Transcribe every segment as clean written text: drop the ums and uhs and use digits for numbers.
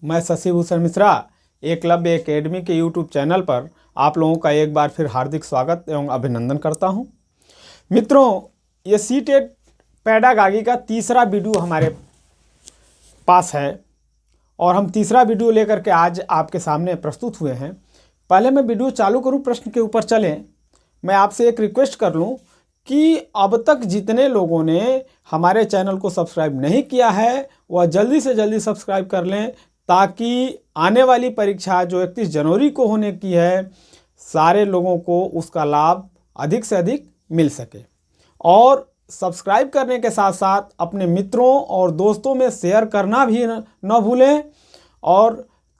मैं शशि भूषण मिश्रा एकलव्य एकेडमी के YouTube channel पर आप लोगों का एक बार फिर हार्दिक स्वागत एवं अभिनंदन करता हूं। मित्रों, ये सीटेट पैडागॉजी का तीसरा वीडियो हमारे पास है और हम तीसरा वीडियो लेकर के आज आपके सामने प्रस्तुत हुए हैं। पहले मैं वीडियो चालू करूं, प्रश्न के ऊपर चलें, मैं आपसे एक रिक्वेस्ट कर लूं कि अब तक जितने लोगों ने हमारे चैनल को सब्सक्राइब नहीं किया है वह जल्दी से जल्दी सब्सक्राइब कर लें, ताकि आने वाली परीक्षा जो 31 जनवरी को होने की है, सारे लोगों को उसका लाभ अधिक से अधिक मिल सके। और सब्सक्राइब करने के साथ साथ अपने मित्रों और दोस्तों में शेयर करना भी न भूलें और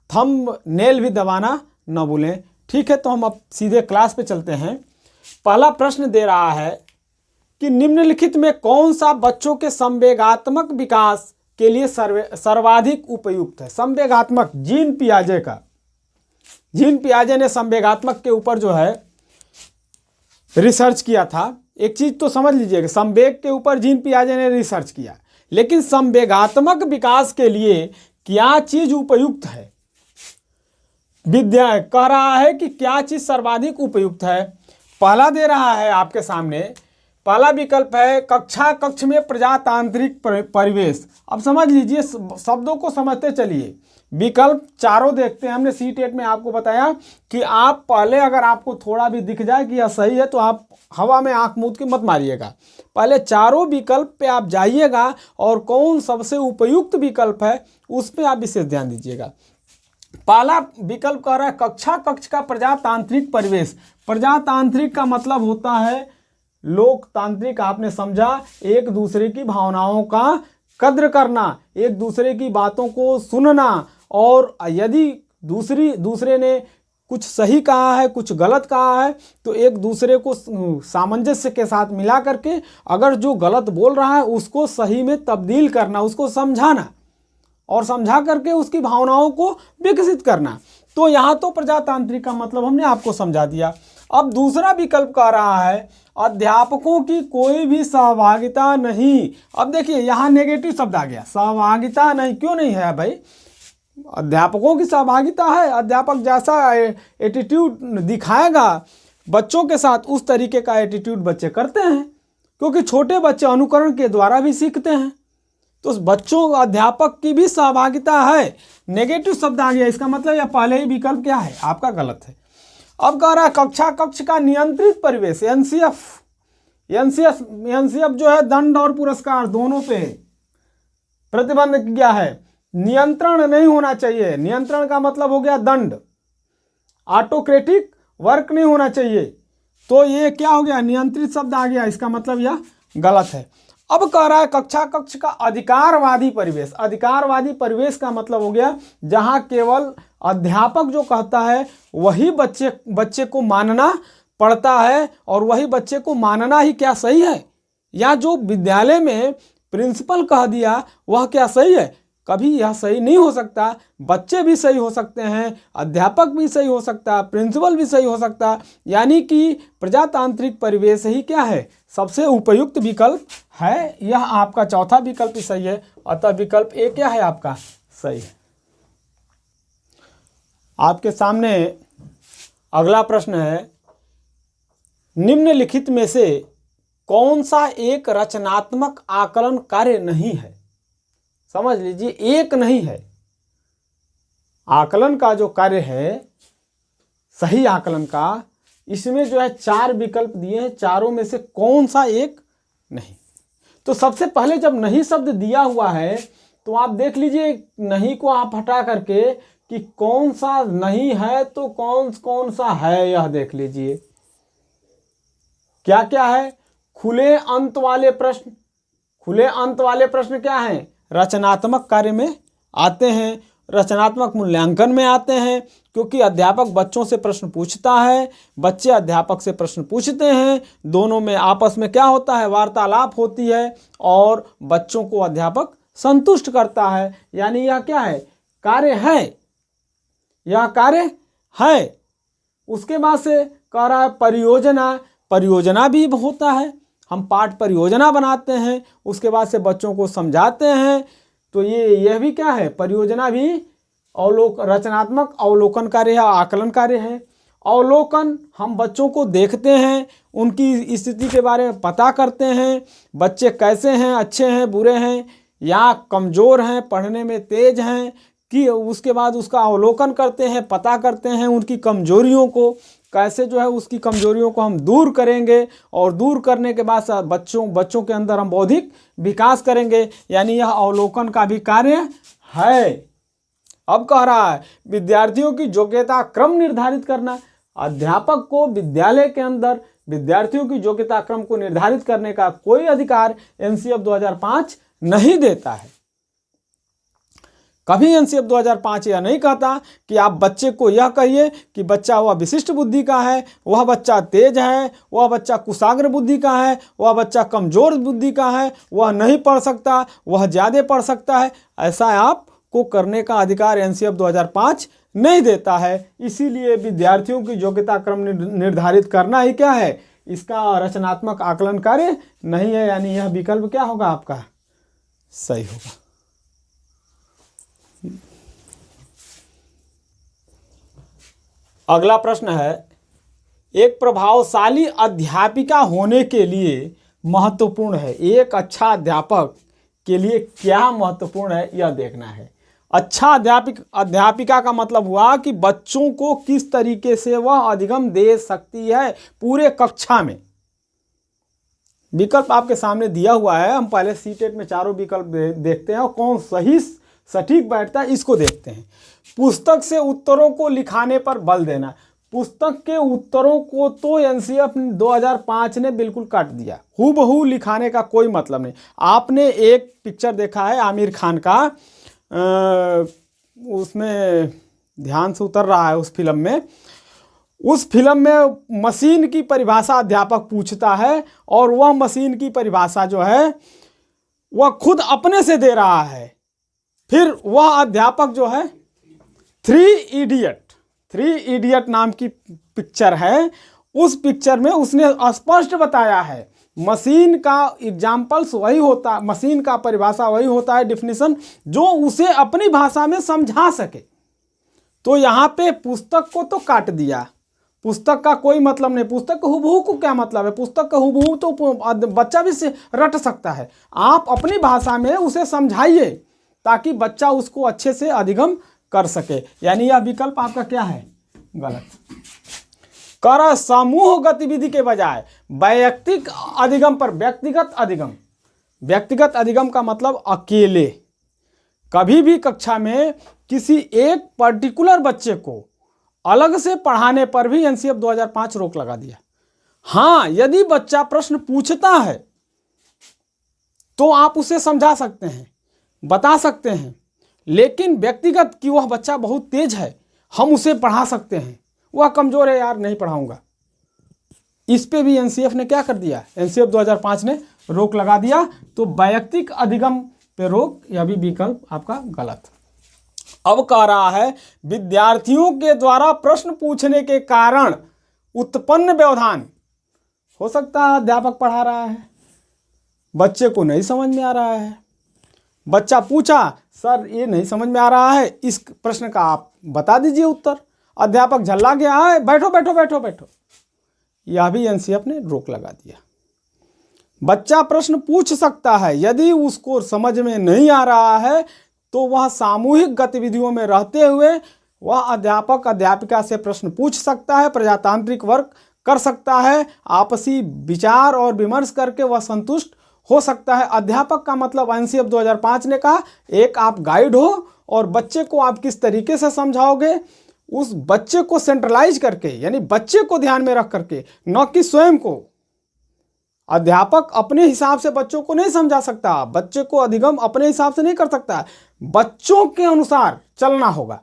थंबनेल भी दबाना न भूलें। ठीक है, तो हम अब सीधे क्लास पे चलते हैं। पहला प्रश्न दे रहा है कि निम्नलिखित में कौन सा बच्चों के संवेगात्मक विकास के लिए सर्वाधिक उपयुक्त है। संवेगात्मक, जीन पियाजे ने संवेगात्मक के ऊपर जो है रिसर्च किया था। एक चीज तो समझ लीजिएगा, संवेग के ऊपर जीन पियाजे ने रिसर्च किया, लेकिन संवेगात्मक विकास के लिए क्या चीज उपयुक्त है, विद्या कह रहा है कि क्या चीज सर्वाधिक उपयुक्त है। पहला दे रहा है आपके सामने, पहला विकल्प है कक्ष में प्रजातांत्रिक परिवेश। अब समझ लीजिए, शब्दों को समझते चलिए। विकल्प चारों देखते हैं। हमने सीटेट में आपको बताया कि आप पहले, अगर आपको थोड़ा भी दिख जाए कि यह सही है तो आप हवा में आंख मूंद के मत मारिएगा, पहले चारों विकल्प पे आप जाइएगा और कौन सबसे उपयुक्त विकल्प है उस पर आप विशेष ध्यान दीजिएगा। पहला विकल्प कह रहा है कक्ष का प्रजातांत्रिक परिवेश। प्रजातांत्रिक का मतलब होता है लोकतांत्रिक। आपने समझा, एक दूसरे की भावनाओं का कद्र करना, एक दूसरे की बातों को सुनना, और यदि दूसरे ने कुछ सही कहा है, कुछ गलत कहा है, तो एक दूसरे को सामंजस्य के साथ मिला करके अगर जो गलत बोल रहा है उसको सही में तब्दील करना, उसको समझाना और समझा करके उसकी भावनाओं को विकसित करना। तो यहाँ तो प्रजातांत्रिक का मतलब हमने आपको समझा दिया। अब दूसरा विकल्प कह रहा है अध्यापकों की कोई भी सहभागिता नहीं। अब देखिए, यहाँ नेगेटिव शब्द आ गया, सहभागिता नहीं। क्यों नहीं है भाई? अध्यापकों की सहभागिता है। अध्यापक जैसा एटीट्यूड दिखाएगा बच्चों के साथ, उस तरीके का एटीट्यूड बच्चे करते हैं, क्योंकि छोटे बच्चे अनुकरण के द्वारा भी सीखते हैं। तो बच्चों, अध्यापक की भी सहभागिता है। नेगेटिव शब्द आ गया, इसका मतलब यह पहले ही विकल्प क्या है आपका गलत है। अब कह रहा है कक्ष का नियंत्रित परिवेश, एनसीएफ जो है दंड और पुरस्कार दोनों पे प्रतिबंध किया है। नियंत्रण नहीं होना चाहिए। नियंत्रण का मतलब हो गया दंड। ऑटोक्रेटिक वर्क नहीं होना चाहिए। तो ये क्या हो गया, नियंत्रित शब्द आ गया, इसका मतलब यह गलत है। अब कह रहा है कक्ष का अधिकारवादी परिवेश। अधिकारवादी परिवेश का मतलब हो गया जहां केवल अध्यापक जो कहता है वही बच्चे को मानना पड़ता है, और वही बच्चे को मानना ही क्या सही है, या जो विद्यालय में प्रिंसिपल कह दिया वह क्या सही है, कभी यह सही नहीं हो सकता। बच्चे भी सही हो सकते हैं, अध्यापक भी सही हो सकता है, प्रिंसिपल भी सही हो सकता है। यानी कि प्रजातांत्रिक परिवेश ही क्या है, सबसे उपयुक्त विकल्प है। यह आपका चौथा विकल्प ही सही है, अतः विकल्प ए क्या है आपका सही है। आपके सामने अगला प्रश्न है, निम्नलिखित में से कौन सा एक रचनात्मक आकलन कार्य नहीं है। समझ लीजिए, एक नहीं है। आकलन का जो कार्य है, सही आकलन का, इसमें जो है 4 विकल्प दिए हैं, चारों में से कौन सा एक नहीं। तो सबसे पहले जब नहीं शब्द दिया हुआ है तो आप देख लीजिए, नहीं को आप हटा करके कि कौन सा नहीं है तो कौन सा है, यह देख लीजिए क्या क्या है। खुले अंत वाले प्रश्न। खुले अंत वाले प्रश्न क्या हैं, रचनात्मक कार्य में आते हैं, रचनात्मक मूल्यांकन में आते हैं, क्योंकि अध्यापक बच्चों से प्रश्न पूछता है, बच्चे अध्यापक से प्रश्न पूछते हैं, दोनों में आपस में क्या होता है, वार्तालाप होती है, और बच्चों को अध्यापक संतुष्ट करता है। यानी यह क्या है, कार्य है, यह कार्य है। उसके बाद से कह रहा है परियोजना भी होता है। हम पाठ परियोजना बनाते हैं, उसके बाद से बच्चों को समझाते हैं, तो यह भी क्या है, परियोजना भी रचनात्मक अवलोकन कार्य है, आकलन कार्य है। अवलोकन, हम बच्चों को देखते हैं, उनकी स्थिति के बारे में पता करते हैं, बच्चे कैसे हैं, अच्छे हैं, बुरे हैं या कमज़ोर हैं, पढ़ने में तेज हैं, कि उसके बाद उसका अवलोकन करते हैं, पता करते हैं उनकी कमजोरियों को, कैसे जो है उसकी कमजोरियों को हम दूर करेंगे, और दूर करने के बाद बच्चों के अंदर हम बौद्धिक विकास करेंगे। यानी यह अवलोकन का भी कार्य है। अब कह रहा है विद्यार्थियों की योग्यता क्रम निर्धारित करना। अध्यापक को विद्यालय के अंदर विद्यार्थियों की योग्यता क्रम को निर्धारित करने का कोई अधिकार एनसीएफ 2005 नहीं देता है। कभी एनसीएफ 2005 यह नहीं कहता कि आप बच्चे को यह कहिए कि बच्चा वह विशिष्ट बुद्धि का है, वह बच्चा तेज है, वह बच्चा कुशाग्र बुद्धि का है, वह बच्चा कमजोर बुद्धि का है, वह नहीं पढ़ सकता, वह ज़्यादा पढ़ सकता है। ऐसा आपको करने का अधिकार एनसीएफ 2005 नहीं देता है। इसीलिए विद्यार्थियों की योग्यता क्रम निर्धारित करना ही क्या है, इसका रचनात्मक आकलन कार्य नहीं है। यानी यह विकल्प क्या होगा आपका, सही होगा। अगला प्रश्न है, एक प्रभावशाली अध्यापिका होने के लिए महत्वपूर्ण है। एक अच्छा अध्यापक के लिए क्या महत्वपूर्ण है यह देखना है। अच्छा अध्यापिका का मतलब हुआ कि बच्चों को किस तरीके से वह अधिगम दे सकती है पूरे कक्षा में। विकल्प आपके सामने दिया हुआ है। हम पहले सीटेट में चारों विकल्प देखते हैं और कौन सही सटीक बैठता है इसको देखते हैं। पुस्तक से उत्तरों को लिखाने पर बल देना। पुस्तक के उत्तरों को तो एनसीएफ 2005 ने बिल्कुल काट दिया। हूबहू लिखाने का कोई मतलब नहीं। आपने एक पिक्चर देखा है आमिर खान का, उसमें ध्यान से उतर रहा है उस फिल्म में। उस फिल्म में मशीन की परिभाषा अध्यापक पूछता है और वह मशीन की परिभाषा जो है वह खुद अपने से दे रहा है। फिर वह अध्यापक जो है थ्री इडियट नाम की पिक्चर है, उस पिक्चर में उसने स्पष्ट बताया है मशीन का एग्जाम्पल्स वही होता, मशीन का परिभाषा वही होता है, डिफिनीशन, जो उसे अपनी भाषा में समझा सके। तो यहाँ पे पुस्तक को तो काट दिया, पुस्तक का कोई मतलब नहीं। पुस्तक का हुबहू को क्या मतलब है, पुस्तक का हुबहू तो बच्चा भी से रट सकता है। आप अपनी भाषा में उसे समझाइए ताकि बच्चा उसको अच्छे से अधिगम कर सके। यानी यह विकल्प आपका क्या है, गलत। कर समूह गतिविधि के बजाय वैयक्तिक अधिगम पर व्यक्तिगत अधिगम। व्यक्तिगत अधिगम का मतलब अकेले। कभी भी कक्षा में किसी एक पर्टिकुलर बच्चे को अलग से पढ़ाने पर भी एनसीएफ 2005 रोक लगा दिया। हाँ, यदि बच्चा प्रश्न पूछता है तो आप उसे समझा सकते हैं, बता सकते हैं, लेकिन व्यक्तिगत कि वह बच्चा बहुत तेज है, हम उसे पढ़ा सकते हैं, वह कमजोर है यार नहीं पढ़ाऊंगा, इस पे भी एनसीएफ ने क्या कर दिया, एनसीएफ 2005 ने रोक लगा दिया। तो वैयक्तिक अधिगम पे रोक, यह भी विकल्प आपका गलत। अब कह रहा है विद्यार्थियों के द्वारा प्रश्न पूछने के कारण उत्पन्न व्यवधान। हो सकता है अध्यापक पढ़ा रहा है, बच्चे को नहीं समझ में आ रहा है, बच्चा पूछा सर ये नहीं समझ में आ रहा है, इस प्रश्न का आप बता दीजिए उत्तर। अध्यापक झल्ला गया है, बैठो बैठो बैठो बैठो, यह भी एनसीएफ ने रोक लगा दिया। बच्चा प्रश्न पूछ सकता है, यदि उसको समझ में नहीं आ रहा है तो वह सामूहिक गतिविधियों में रहते हुए वह अध्यापक अध्यापिका से प्रश्न पूछ सकता है, प्रजातांत्रिक वर्क कर सकता है, आपसी विचार और विमर्श करके वह संतुष्ट हो सकता है। अध्यापक का मतलब एनसीएफ 2005 ने कहा, एक आप गाइड हो और बच्चे को आप किस तरीके से समझाओगे, उस बच्चे को सेंट्रलाइज करके, यानी बच्चे को ध्यान में रख करके, न कि स्वयं को। अध्यापक अपने हिसाब से बच्चों को नहीं समझा सकता, बच्चे को अधिगम अपने हिसाब से नहीं कर सकता, बच्चों के अनुसार चलना होगा।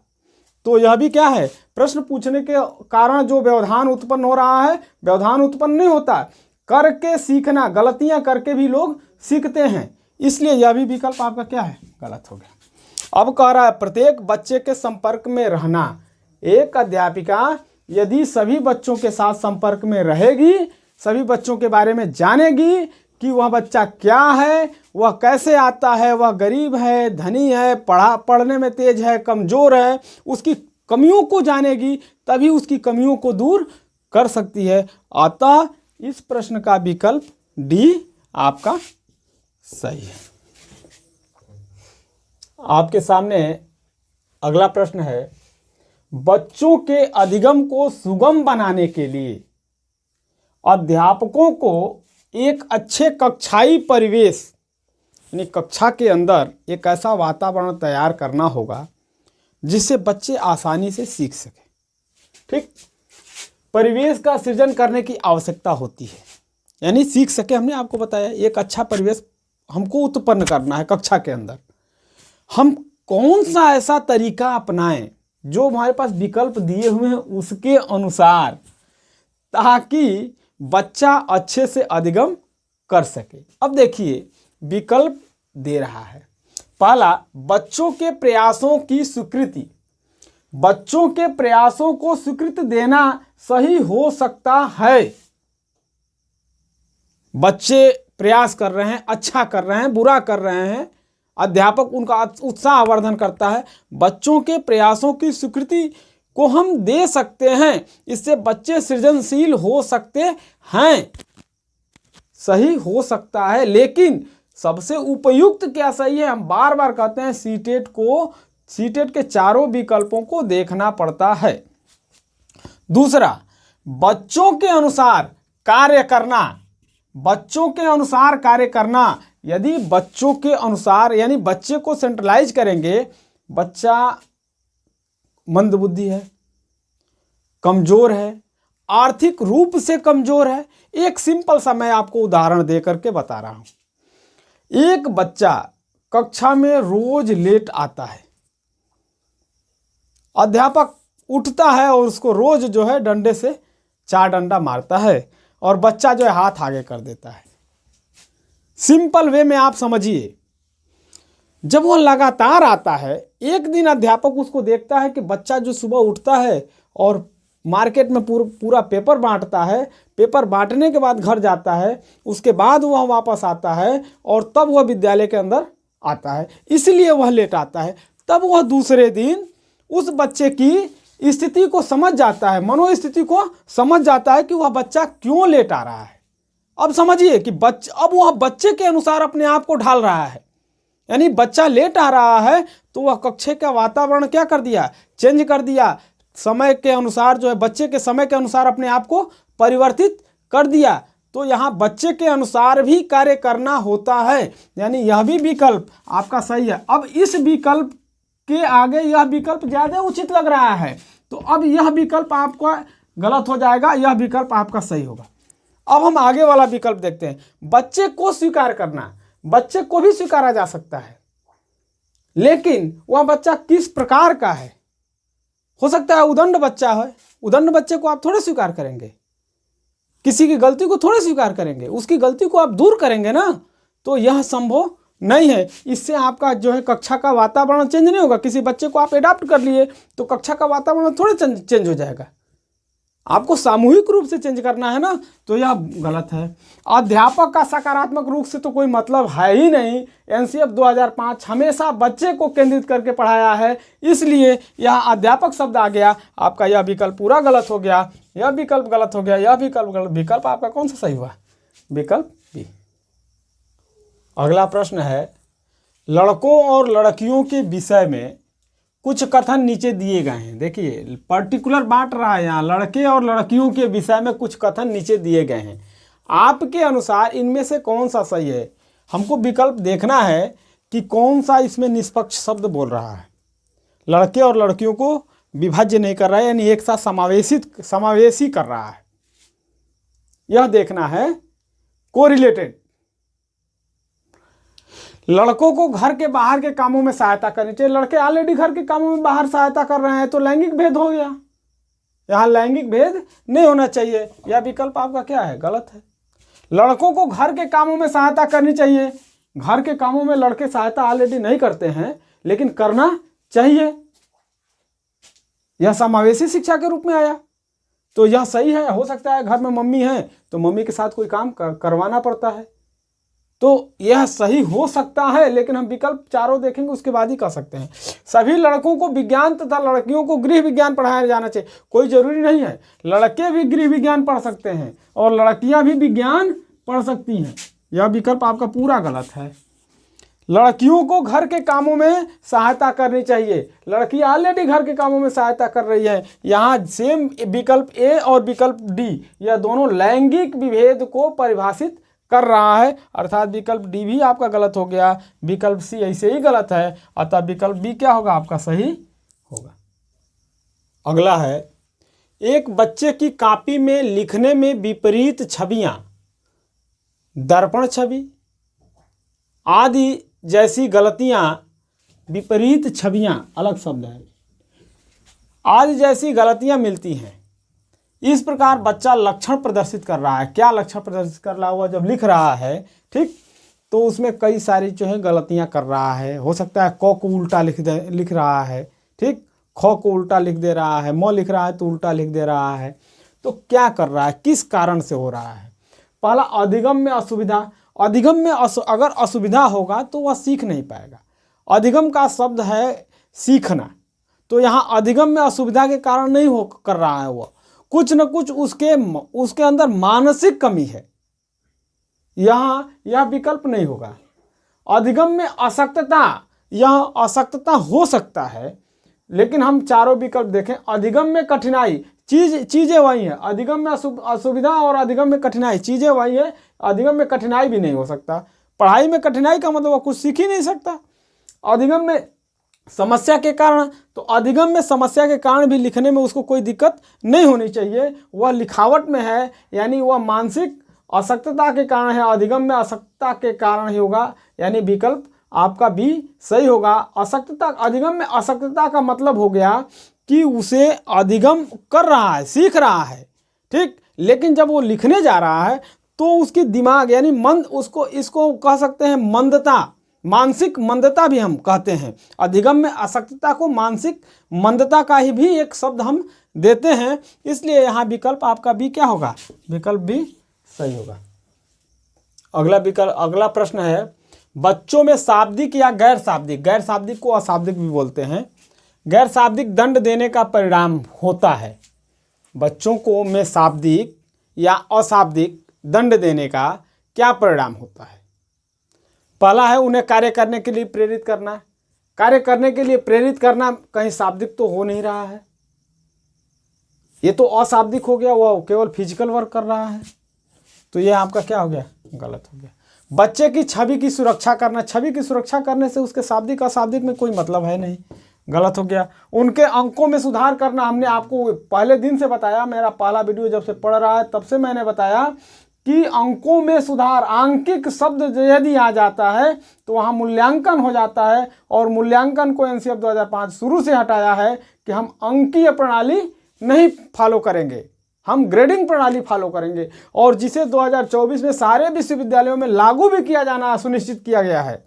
तो यह भी क्या है, प्रश्न पूछने के कारण जो व्यवधान उत्पन्न हो रहा है, व्यवधान उत्पन्न नहीं होता, करके सीखना, गलतियां करके भी लोग सीखते हैं, इसलिए यह भी विकल्प आपका क्या है, गलत हो गया। अब कह रहा है प्रत्येक बच्चे के संपर्क में रहना। एक अध्यापिका यदि सभी बच्चों के साथ संपर्क में रहेगी, सभी बच्चों के बारे में जानेगी कि वह बच्चा क्या है, वह कैसे आता है, वह गरीब है, धनी है, पढ़ने में तेज है, कमज़ोर है, उसकी कमियों को जानेगी तभी उसकी कमियों को दूर कर सकती है। अतः इस प्रश्न का विकल्प डी आपका सही है। आपके सामने अगला प्रश्न है, बच्चों के अधिगम को सुगम बनाने के लिए अध्यापकों को एक अच्छे कक्षाई परिवेश यानी कक्षा के अंदर एक ऐसा वातावरण तैयार करना होगा जिससे बच्चे आसानी से सीख सकें। ठीक, परिवेश का सृजन करने की आवश्यकता होती है, यानी सीख सके। हमने आपको बताया एक अच्छा परिवेश हमको उत्पन्न करना है कक्षा के अंदर। हम कौन सा ऐसा तरीका अपनाएं जो हमारे पास विकल्प दिए हुए हैं उसके अनुसार, ताकि बच्चा अच्छे से अधिगम कर सके। अब देखिए विकल्प दे रहा है। पहला, बच्चों के प्रयासों की स्वीकृति। बच्चों के प्रयासों को स्वीकृति देना सही हो सकता है। बच्चे प्रयास कर रहे हैं, अच्छा कर रहे हैं, बुरा कर रहे हैं, अध्यापक उनका उत्साहवर्धन करता है। बच्चों के प्रयासों की स्वीकृति को हम दे सकते हैं, इससे बच्चे सृजनशील हो सकते हैं। सही हो सकता है, लेकिन सबसे उपयुक्त क्या सही है? हम बार बार कहते हैं सीटेट के चारों विकल्पों को देखना पड़ता है। दूसरा, बच्चों के अनुसार कार्य करना। बच्चों के अनुसार कार्य करना, यदि बच्चों के अनुसार यानी बच्चे को सेंट्रलाइज करेंगे, बच्चा मंदबुद्धि है, कमजोर है, आर्थिक रूप से कमजोर है। एक सिंपल सा मैं आपको उदाहरण दे करके बता रहा हूं। एक बच्चा कक्षा में रोज लेट आता है, अध्यापक उठता है और उसको रोज जो है डंडे से 4 डंडा मारता है और बच्चा जो है हाथ आगे कर देता है। सिंपल वे में आप समझिए, जब वो लगातार आता है, एक दिन अध्यापक उसको देखता है कि बच्चा जो सुबह उठता है और मार्केट में पूरा पेपर बांटता है, पेपर बांटने के बाद घर जाता है, उसके बाद वह वापस आता है और तब वह विद्यालय के अंदर आता है, इसलिए वह लेट आता है। तब वह दूसरे दिन उस बच्चे की स्थिति को समझ जाता है, मनोस्थिति को समझ जाता है कि वह बच्चा क्यों लेट आ रहा है। अब समझिए कि अब वह बच्चे के अनुसार अपने आप को ढाल रहा है, यानी बच्चा लेट आ रहा है तो वह कक्षा का वातावरण क्या कर दिया? चेंज कर दिया। समय के अनुसार जो है, बच्चे के समय के अनुसार अपने आप को परिवर्तित कर दिया। तो यहाँ बच्चे के अनुसार भी कार्य करना होता है, यानी यह भी विकल्प आपका सही है। अब इस विकल्प के आगे यह विकल्प ज़्यादा उचित लग रहा है, तो अब यह विकल्प आपका गलत हो जाएगा, यह विकल्प आपका सही होगा। अब हम आगे वाला विकल्प देखते हैं, बच्चे को स्वीकार करना। बच्चे को भी स्वीकारा जा सकता है, लेकिन वह बच्चा किस प्रकार का है? हो सकता है उदंड बच्चा है, उदंड बच्चे को आप थोड़े स्वीकार करेंगे, किसी की गलती को थोड़े स्वीकार करेंगे, उसकी गलती को आप दूर करेंगे ना, तो यह संभव नहीं है। इससे आपका जो है कक्षा का वातावरण चेंज नहीं होगा। किसी बच्चे को आप एडाप्ट कर लिए तो कक्षा का वातावरण थोड़े चेंज हो जाएगा, आपको सामूहिक रूप से चेंज करना है ना, तो यह गलत है। अध्यापक का सकारात्मक रूप से तो कोई मतलब है ही नहीं। एनसीएफ 2005 हमेशा बच्चे को केंद्रित करके पढ़ाया है, इसलिए यहाँ अध्यापक शब्द आ गया। आपका यह विकल्प पूरा गलत हो गया, यह विकल्प गलत हो गया, यह विकल्प गलत। विकल्प आपका कौन सा सही हुआ? विकल्प बी। अगला प्रश्न है, लड़कों और लड़कियों के विषय में कुछ कथन नीचे दिए गए हैं। देखिए पर्टिकुलर बांट रहा है यहाँ, लड़के और लड़कियों के विषय में कुछ कथन नीचे दिए गए हैं। आपके अनुसार इनमें से कौन सा सही है? हमको विकल्प देखना है कि कौन सा इसमें निष्पक्ष शब्द बोल रहा है, लड़के और लड़कियों को विभाज्य नहीं कर रहा है, यानी एक साथ समावेशी कर रहा है। यह देखना है। कोरिलेटेड, लड़कों को घर के बाहर के कामों में सहायता करनी चाहिए। लड़के ऑलरेडी घर के कामों में बाहर सहायता कर रहे हैं, तो लैंगिक भेद हो गया। यहाँ लैंगिक भेद नहीं होना चाहिए। यह विकल्प आपका क्या है? गलत है। लड़कों को घर के कामों में सहायता करनी चाहिए। घर के कामों में लड़के सहायता ऑलरेडी नहीं करते हैं, लेकिन करना चाहिए। यह समावेशी शिक्षा के रूप में आया, तो यह सही है। हो सकता है घर में मम्मी है तो मम्मी के साथ कोई काम करवाना पड़ता है, तो यह सही हो सकता है, लेकिन हम विकल्प चारों देखेंगे उसके बाद ही कह सकते हैं। सभी लड़कों को विज्ञान तथा लड़कियों को गृह विज्ञान पढ़ाया जाना चाहिए। कोई जरूरी नहीं है, लड़के भी गृह विज्ञान पढ़ सकते हैं और लड़कियां भी विज्ञान पढ़ सकती हैं। यह विकल्प आपका पूरा गलत है। लड़कियों को घर के कामों में सहायता करनी चाहिए। लड़की ऑलरेडी घर के कामों में सहायता कर रही है। यहाँ सेम विकल्प ए और विकल्प डी, यह दोनों लैंगिक विभेद को परिभाषित कर रहा है, अर्थात विकल्प डी भी आपका गलत हो गया। विकल्प सी ऐसे ही गलत है, अतः विकल्प बी क्या होगा आपका सही होगा। अगला है, एक बच्चे की कॉपी में लिखने में विपरीत छवियां, दर्पण छवि आदि जैसी गलतियां, विपरीत छवियां अलग शब्द है, आदि जैसी गलतियां मिलती हैं। इस प्रकार बच्चा लक्षण प्रदर्शित कर रहा है। क्या लक्षण प्रदर्शित कर रहा हुआ जब लिख रहा है, ठीक, तो उसमें कई सारी जो है गलतियां कर रहा है। हो सकता है क को उल्टा लिख रहा है, ठीक, ख को उल्टा लिख दे रहा है, म लिख रहा है तो उल्टा लिख दे रहा है। तो क्या कर रहा है, किस कारण से हो रहा है? पहला, अधिगम में असुविधा। अधिगम में अगर असुविधा होगा तो वह सीख नहीं पाएगा। अधिगम का शब्द है सीखना, तो यहाँ अधिगम में असुविधा के कारण नहीं हो कर रहा है, वह कुछ न कुछ उसके अंदर मानसिक कमी है। यहाँ यह विकल्प नहीं होगा। अधिगम में अशक्तता, यह अशक्तता हो सकता है, लेकिन हम चारों विकल्प देखें। अधिगम में कठिनाई, चीजें वही है। अधिगम में असुविधा और अधिगम में कठिनाई चीजें वही है। अधिगम में कठिनाई भी नहीं हो सकता। पढ़ाई में कठिनाई का मतलब वह कुछ सीख ही नहीं सकता। अधिगम में समस्या के कारण, तो अधिगम में समस्या के कारण भी लिखने में उसको कोई दिक्कत नहीं होनी चाहिए। वह लिखावट में है, यानी वह मानसिक अशक्तता के कारण है। अधिगम में अशक्तता के कारण ही होगा, यानी विकल्प आपका बी सही होगा। अशक्तता, अधिगम में अशक्तता का मतलब हो गया कि उसे अधिगम कर रहा है, सीख रहा है, ठीक, लेकिन जब वो लिखने जा रहा है तो उसकी दिमाग यानी मंद, इसको कह सकते हैं मंदता, मानसिक मंदता भी हम कहते हैं। अधिगम में अशक्तता को मानसिक मंदता का ही भी एक शब्द हम देते हैं। इसलिए यहाँ विकल्प आपका बी क्या होगा, विकल्प बी सही होगा। अगला प्रश्न है, बच्चों में शाब्दिक या गैर शाब्दिक, गैर शाब्दिक को अशाब्दिक भी बोलते हैं, गैर शाब्दिक दंड देने का परिणाम होता है। बच्चों को में शाब्दिक या अशाब्दिक दंड देने का क्या परिणाम होता है? पहला है उन्हें कार्य करने के लिए प्रेरित करना। कार्य करने के लिए प्रेरित करना कहीं शाब्दिक तो हो नहीं रहा है, ये तो अशाब्दिक हो गया, वह केवल फिजिकल वर्क कर रहा है, तो ये आपका क्या हो गया, गलत हो गया। बच्चे की छवि की सुरक्षा करना, छवि की सुरक्षा करने से उसके शाब्दिक अशाब्दिक में कोई मतलब है नहीं, गलत हो गया। उनके अंकों में सुधार करना, हमने आपको पहले दिन से बताया, मेरा पहला वीडियो जब से पढ़ रहा है तब से मैंने बताया कि अंकों में सुधार, आंकिक शब्द यदि आ जाता है तो वहाँ मूल्यांकन हो जाता है, और मूल्यांकन को एनसीएफ 2005 शुरू से हटाया है कि हम अंकीय प्रणाली नहीं फॉलो करेंगे, हम ग्रेडिंग प्रणाली फॉलो करेंगे, और जिसे 2024 में सारे विश्वविद्यालयों में लागू भी किया जाना सुनिश्चित किया गया है।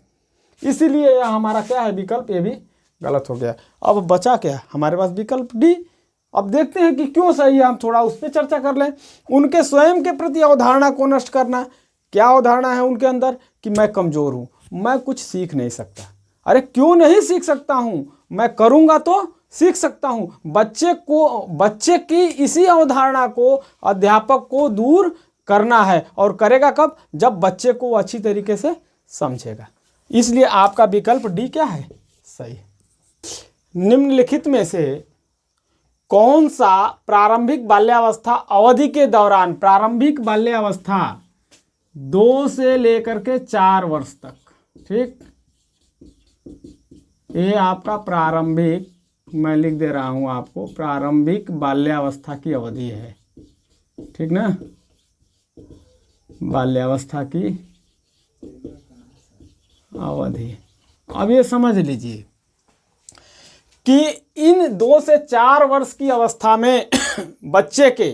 इसीलिए यह हमारा क्या है, विकल्प ये भी गलत हो गया। अब बचा क्या हमारे पास, विकल्प डी। अब देखते हैं कि क्यों सही है, हम थोड़ा उस पर चर्चा कर लें। उनके स्वयं के प्रति अवधारणा को नष्ट करना, क्या अवधारणा है उनके अंदर कि मैं कमजोर हूँ, मैं कुछ सीख नहीं सकता। अरे क्यों नहीं सीख सकता हूँ, मैं करूँगा तो सीख सकता हूँ। बच्चे की इसी अवधारणा को अध्यापक को दूर करना है, और करेगा कब, जब बच्चे को अच्छी तरीके से समझेगा। इसलिए आपका विकल्प डी क्या है, सही। निम्नलिखित में से कौन सा प्रारंभिक बाल्यावस्था अवधि के दौरान, प्रारंभिक बाल्यावस्था 2 से लेकर के 4 वर्ष तक, ठीक, ये आपका प्रारंभिक, मैं लिख दे रहा हूं आपको, प्रारंभिक बाल्यावस्था की अवधि है, ठीक ना, बाल्यावस्था की अवधि। अब ये समझ लीजिए कि इन 2 से 4 वर्ष की अवस्था में बच्चे के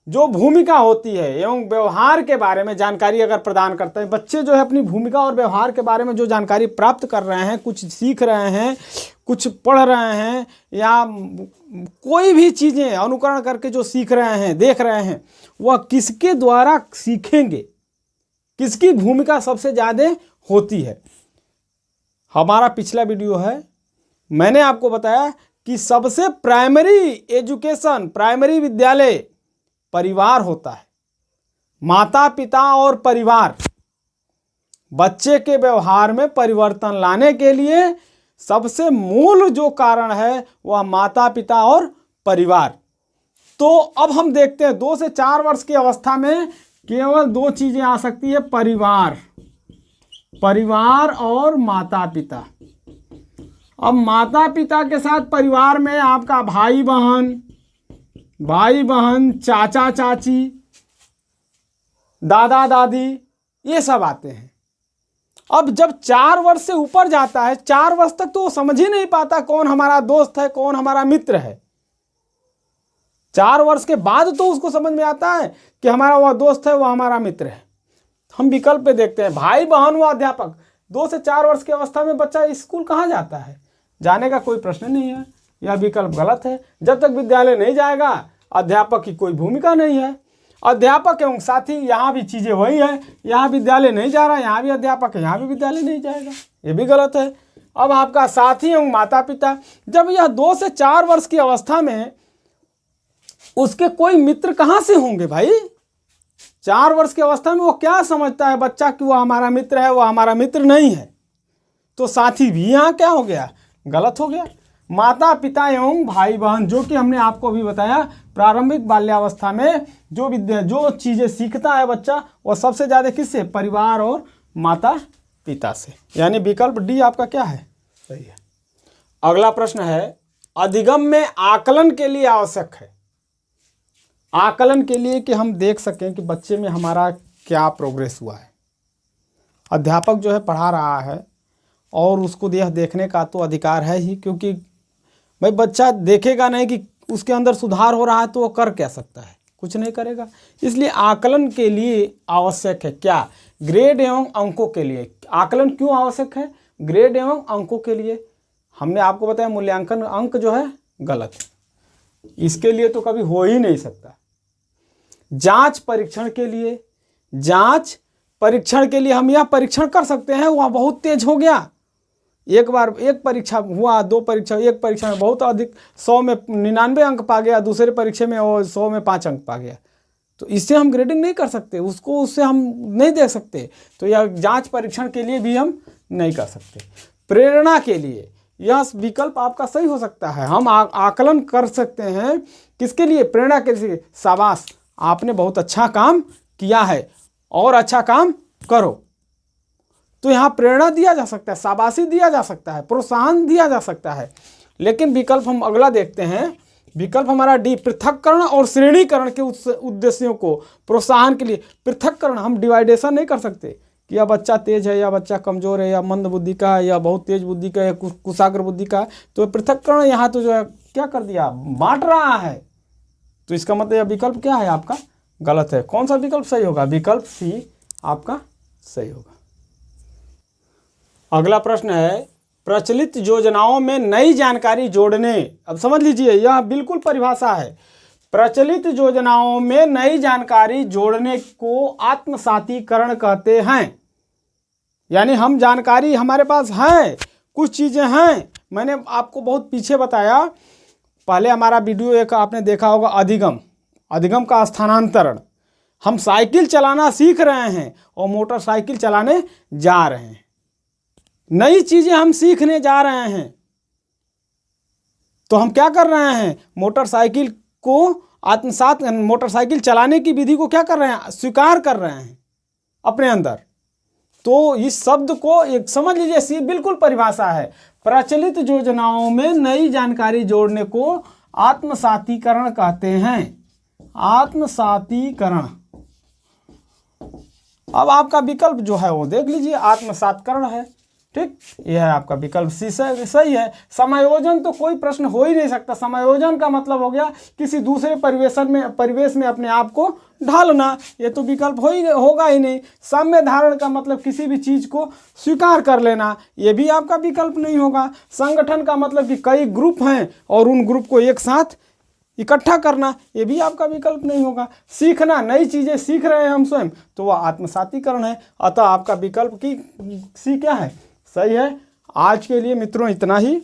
जो भूमिका होती है एवं व्यवहार के बारे में जानकारी अगर प्रदान करते हैं, बच्चे जो है अपनी भूमिका और व्यवहार के बारे में जो जानकारी प्राप्त कर रहे हैं, कुछ सीख रहे हैं, कुछ पढ़ रहे हैं, या कोई भी चीज़ें अनुकरण करके जो सीख रहे हैं, देख रहे हैं, वह किसके द्वारा सीखेंगे, किसकी भूमिका सबसे ज़्यादा होती है। हमारा पिछला वीडियो है, मैंने आपको बताया कि सबसे प्राइमरी एजुकेशन, प्राइमरी विद्यालय परिवार होता है। माता पिता और परिवार बच्चे के व्यवहार में परिवर्तन लाने के लिए सबसे मूल जो कारण है वह माता पिता और परिवार। तो अब हम देखते हैं 2 से 4 वर्ष की अवस्था में केवल 2 चीजें आ सकती है, परिवार और माता पिता। अब माता पिता के साथ परिवार में आपका भाई बहन, चाचा चाची, दादा दादी, ये सब आते हैं। अब जब 4 वर्ष से ऊपर जाता है, 4 वर्ष तक तो वो समझ ही नहीं पाता कौन हमारा दोस्त है, कौन हमारा मित्र है। 4 वर्ष के बाद तो उसको समझ में आता है कि हमारा वह दोस्त है, वह हमारा मित्र है। हम विकल्प पे देखते हैं, भाई बहन व अध्यापक। 2 से 4 वर्ष की अवस्था में बच्चा स्कूल कहाँ जाता है? जाने का कोई प्रश्न नहीं है। यह विकल्प गलत है। जब तक विद्यालय नहीं जाएगा अध्यापक की कोई भूमिका नहीं है। अध्यापक एवं साथी, यहाँ भी चीज़ें वही है। यहाँ विद्यालय नहीं जा रहा, यहाँ भी अध्यापक है, यहाँ भी विद्यालय नहीं जाएगा, ये भी गलत है। अब आपका साथी एवं माता पिता, जब यह 2 से 4 वर्ष की अवस्था में उसके कोई मित्र कहाँ से होंगे भाई? 4 वर्ष की अवस्था में वो क्या समझता है बच्चा कि वो हमारा मित्र है? वो हमारा मित्र नहीं है। तो साथी भी यहाँ क्या हो गया? गलत हो गया। माता पिता एवं भाई बहन, जो कि हमने आपको अभी बताया, प्रारंभिक बाल्यावस्था में जो चीज़ें सीखता है बच्चा वो सबसे ज़्यादा किससे? परिवार और माता पिता से। यानी विकल्प डी आपका क्या है? सही है। अगला प्रश्न है, अधिगम में आकलन के लिए आवश्यक है। आकलन के लिए कि हम देख सकें कि बच्चे में हमारा क्या प्रोग्रेस हुआ है। अध्यापक जो है पढ़ा रहा है और उसको यह देखने का तो अधिकार है ही, क्योंकि भाई बच्चा देखेगा नहीं कि उसके अंदर सुधार हो रहा है तो वो कर क्या सकता है? कुछ नहीं करेगा। इसलिए आकलन के लिए आवश्यक है क्या? ग्रेड एवं अंकों के लिए। आकलन क्यों आवश्यक है? ग्रेड एवं अंकों के लिए। हमने आपको बताया मूल्यांकन अंक जो है गलत है, इसके लिए तो कभी हो ही नहीं सकता। जांच परीक्षण के लिए, जांच परीक्षण के लिए हम यह परीक्षण कर सकते हैं, वह बहुत तेज हो गया, एक बार एक परीक्षा हुआ, 2 परीक्षा, एक परीक्षा में बहुत अधिक 100 में 99 अंक पा गया, दूसरे परीक्षा में वो 100 में 5 अंक पा गया, तो इससे हम ग्रेडिंग नहीं कर सकते, उसको उससे हम नहीं देख सकते। तो यह जांच परीक्षण के लिए भी हम नहीं कर सकते। प्रेरणा के लिए यह विकल्प आपका सही हो सकता है। हम आकलन कर सकते हैं किसके लिए? प्रेरणा के लिए। शाबाश, आपने बहुत अच्छा काम किया है और अच्छा काम करो, तो यहाँ प्रेरणा दिया जा सकता है, शाबाशी दिया जा सकता है, प्रोत्साहन दिया जा सकता है। लेकिन विकल्प हम अगला देखते हैं, विकल्प हमारा डी, पृथक्करण और श्रेणीकरण के उद्देश्यों को प्रोत्साहन के लिए। पृथक्करण, हम डिवाइडेशन नहीं कर सकते कि यह बच्चा तेज है या बच्चा कमजोर है या मंद बुद्धि का है या बहुत तेज बुद्धि का है या कुशाग्र बुद्धि का है। तो पृथक्करण यहाँ तो जो है क्या कर दिया? बांट रहा है। तो इसका मतलब यह विकल्प क्या है आपका? गलत है। कौन सा विकल्प सही होगा? विकल्प सी आपका सही होगा। अगला प्रश्न है, प्रचलित योजनाओं में नई जानकारी जोड़ने। अब समझ लीजिए, यह बिल्कुल परिभाषा है। प्रचलित योजनाओं में नई जानकारी जोड़ने को आत्मसातीकरण कहते हैं। यानी हम जानकारी हमारे पास है, कुछ चीज़ें हैं, मैंने आपको बहुत पीछे बताया, पहले हमारा वीडियो एक आपने देखा होगा, अधिगम का स्थानांतरण। हम साइकिल चलाना सीख रहे हैं और मोटरसाइकिल चलाने जा रहे हैं, नई चीजें हम सीखने जा रहे हैं, तो हम क्या कर रहे हैं? मोटरसाइकिल को आत्मसात, मोटरसाइकिल चलाने की विधि को क्या कर रहे हैं? स्वीकार कर रहे हैं अपने अंदर। तो इस शब्द को एक समझ लीजिए, सी बिल्कुल परिभाषा है। प्रचलित योजनाओं में नई जानकारी जोड़ने को आत्मसातीकरण कहते हैं। आत्मसातीकरण। अब आपका विकल्प जो है वो देख लीजिए, आत्मसातीकरण है। ठीक, यह है आपका विकल्प सी सही है। समायोजन तो कोई प्रश्न हो ही नहीं सकता। समायोजन का मतलब हो गया किसी दूसरे परिवेश में अपने आप को ढालना, ये तो विकल्प होगा ही नहीं। साम्य धारण का मतलब किसी भी चीज को स्वीकार कर लेना, ये भी आपका विकल्प नहीं होगा। संगठन का मतलब कि कई ग्रुप हैं और उन ग्रुप को एक साथ इकट्ठा करना ये भी आपका विकल्प नहीं होगा। सीखना, नई चीज़ें सीख रहे हैं हम स्वयं, तो वह आत्मसातीकरण है। अतः आपका विकल्प की सी क्या है, सही है। आज के लिए मित्रों इतना ही।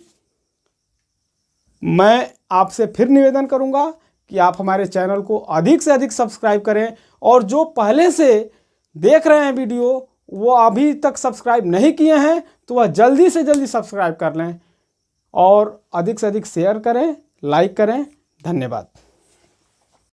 मैं आपसे फिर निवेदन करूंगा कि आप हमारे चैनल को अधिक से अधिक सब्सक्राइब करें, और जो पहले से देख रहे हैं वीडियो वो अभी तक सब्सक्राइब नहीं किए हैं तो वह जल्दी से जल्दी सब्सक्राइब कर लें, और अधिक से अधिक शेयर करें, लाइक करें। धन्यवाद।